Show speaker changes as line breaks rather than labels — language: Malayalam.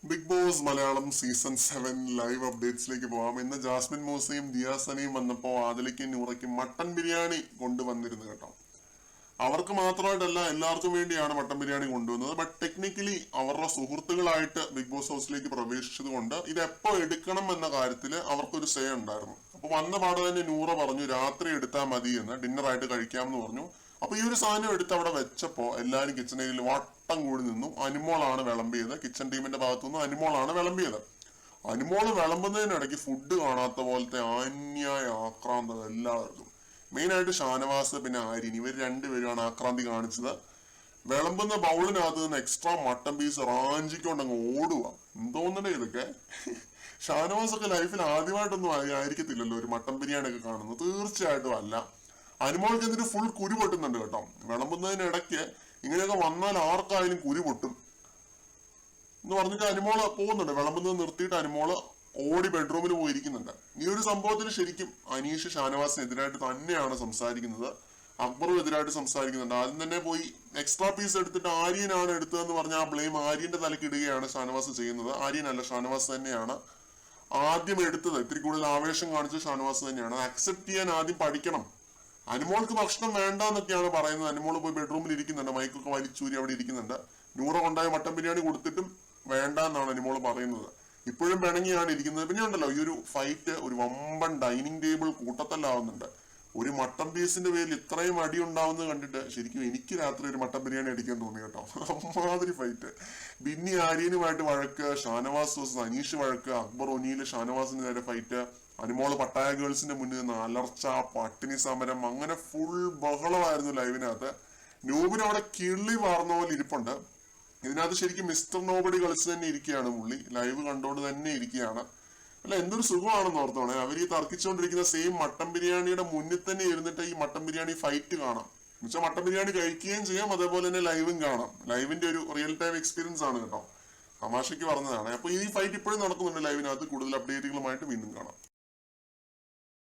Big Boss Malayalam season 7 live അപ്ഡേറ്റ്സിലേക്ക് പോവാം. ഇന്ന് ജാസ്മിൻ മൂസയും ദിയാസനയും വന്നപ്പോൾ ആദിലയ്ക്കും നൂറയ്ക്കും മട്ടൻ ബിരിയാണി കൊണ്ടുവന്നിരുന്നു കേട്ടോ. അവർക്ക് മാത്രമായിട്ടല്ല, എല്ലാവർക്കും വേണ്ടിയാണ് മട്ടൻ ബിരിയാണി കൊണ്ടുവന്നത്. ബട്ട് ടെക്നിക്കലി അവരുടെ സുഹൃത്തുക്കളായിട്ട് ബിഗ് ബോസ് ഹൗസിലേക്ക് പ്രവേശിച്ചത് കൊണ്ട് ഇത് എപ്പോ എടുക്കണം എന്ന കാര്യത്തിൽ അവർക്കൊരു സേ ഉണ്ടായിരുന്നു. അപ്പൊ വന്ന പാടെ തന്നെ നൂറ പറഞ്ഞു രാത്രി എടുത്താൽ മതി എന്ന്, ഡിന്നറായിട്ട് കഴിക്കാമെന്ന് പറഞ്ഞു. അപ്പൊ ഈ ഒരു സാധനം എടുത്ത് അവിടെ വെച്ചപ്പോ എല്ലാരും കിച്ചൺ ഏരിയയിൽ വട്ടം കൂടി നിന്നു. അനുമോളാണ് വിളമ്പിയത്. കിച്ചൺ ടീമിന്റെ ഭാഗത്തുനിന്ന് അനുമോളാണ് വിളമ്പിയത്. അനുമോള് വിളമ്പുന്നതിനിടയ്ക്ക് ഫുഡ് കാണാത്ത പോലത്തെ അന്യായ ആക്രാന്തം എല്ലാവർക്കും. മെയിൻ ആയിട്ട് ഷാനവാസ് പിന്നെ ആര്യൻ, ഇവർ രണ്ടുപേരുമാണ് ആക്രാന്തി കാണിച്ചത്. വിളമ്പുന്ന ബൗളിനകത്ത് നിന്ന് എക്സ്ട്രാ മട്ടൻ പീസ് റാഞ്ചിക്കൊണ്ട് അങ്ങ് ഓടുക. എന്തോന്നണ്ടേ ഇതൊക്കെ. ഷാനവാസ് ഒക്കെ ലൈഫിൽ ആദ്യമായിട്ടൊന്നും ആയിരിക്കത്തില്ലല്ലോ ഒരു മട്ടൻ ബിരിയാണി ഒക്കെ കാണുന്നത്. തീർച്ചയായിട്ടും അല്ല. അനുമോൾക്ക് എന്നിട്ട് ഫുൾ കുരു പൊട്ടുന്നുണ്ട് കേട്ടോ. വിളമ്പുന്നതിനിടയ്ക്ക് ഇങ്ങനെയൊക്കെ വന്നാൽ ആർക്കായാലും കുരു പൊട്ടും എന്ന് പറഞ്ഞിട്ട് അനുമോള് പോകുന്നുണ്ട്. വിളമ്പുന്നത് നിർത്തിയിട്ട് അനുമോള് ഓടി ബെഡ്റൂമിൽ പോയിരിക്കുന്നുണ്ട്. ഈ ഒരു സംഭവത്തിൽ ശരിക്കും അനീഷ് ഷാനവാസിനെതിരായിട്ട് തന്നെയാണ് സംസാരിക്കുന്നത്. അക്ബറും എതിരായിട്ട് സംസാരിക്കുന്നുണ്ട്. ആദ്യം തന്നെ പോയി എക്സ്ട്രാ പീസ് എടുത്തിട്ട് ആര്യനാണ് എടുത്തതെന്ന് പറഞ്ഞ ആ ബ്ലെയിം ആര്യന്റെ തലക്ക് ഇടുകയാണ് ഷാനവാസ് ചെയ്യുന്നത്. ആര്യനല്ല, ഷാനവാസ് തന്നെയാണ് ആദ്യം എടുത്തത്. ഇത്തിരി കൂടുതൽ ആവേശം കാണിച്ച ഷാനവാസ് തന്നെയാണ്. അക്സെപ്റ്റ് ചെയ്യാൻ ആദ്യം പഠിക്കണം. അനുമോൾക്ക് ഭക്ഷണം വേണ്ട എന്നൊക്കെയാണ് പറയുന്നത്. അനുമോള് പോയി ബെഡ്റൂമിൽ ഇരിക്കുന്നുണ്ട്, മൈക്കൊക്കെ വലിച്ചൂരി അവിടെ ഇരിക്കുന്നുണ്ട്. നൂറ കൊണ്ടായ മട്ടൻ ബിരിയാണി കൊടുത്തിട്ടും വേണ്ട എന്നാണ് അനുമോള് പറയുന്നത്. ഇപ്പോഴും പിണങ്ങിയാണ് ഇരിക്കുന്നത്. പിന്നെ ഉണ്ടല്ലോ ഈ ഒരു ഫൈറ്റ് ഒരു വമ്പൻ ഡൈനിങ് ടേബിൾ കൂട്ടത്തല്ലാവുന്നുണ്ട്. ഒരു മട്ടൻ പീസിന്റെ പേരിൽ ഇത്രയും അടി ഉണ്ടാവുന്നത് കണ്ടിട്ട് ശരിക്കും എനിക്ക് രാത്രി ഒരു മട്ടൻ ബിരിയാണി അടിക്കാൻ തോന്നി കേട്ടോ. അമ്മാതിരി ഫൈറ്റ്. ബിന്നി ആര്യനുമായിട്ട് വഴക്ക്, ഷാനവാസ് വേഴ്സസ് അനീഷ് വഴക്ക്, അക്ബർ ഒനിയില് ഷാനവാസിന് നേരെ ഫൈറ്റ്, അനുമോള് പട്ടായ ഗേൾസിന്റെ മുന്നിൽ നിന്ന് അലർച്ച, പട്ടിണി സമരം, അങ്ങനെ ഫുൾ ബഹളമായിരുന്നു ലൈവിനകത്ത്. നൂബിന് അവിടെ കിള്ളി വാർന്ന പോലെ ഇരിപ്പുണ്ട്. ഇതിനകത്ത് ശരിക്കും മിസ്റ്റർ നോബഡി കളിച്ച് തന്നെ ഇരിക്കുകയാണ് പുള്ളി. ലൈവ് കണ്ടുകൊണ്ട് തന്നെ ഇരിക്കുകയാണ്. അല്ല, എന്തൊരു സുഖമാണെന്ന് ഓർത്തോണേ. അവർ ഈ തർക്കിച്ചുകൊണ്ടിരിക്കുന്ന സെയിം മട്ടൻ ബിരിയാണിയുടെ മുന്നിൽ തന്നെ ഇരുന്നിട്ട് ഈ മട്ടൻ ബിരിയാണി ഫൈറ്റ് കാണാം. എന്നുവെച്ചാൽ മട്ടൻ ബിരിയാണി കഴിക്കുകയും ചെയ്യാം, അതേപോലെ തന്നെ ലൈവും കാണാം. ലൈവിന്റെ ഒരു റിയൽ ടൈം എക്സ്പീരിയൻസ് ആണ് കേട്ടോ. തമാശയ്ക്ക് പറഞ്ഞതാണ്. അപ്പൊ ഈ ഫൈറ്റ് ഇപ്പോഴും നടക്കുന്നുണ്ട് ലൈവിനകത്ത്. കൂടുതൽ അപ്ഡേറ്റുകളുമായിട്ട് വീണ്ടും കാണാം.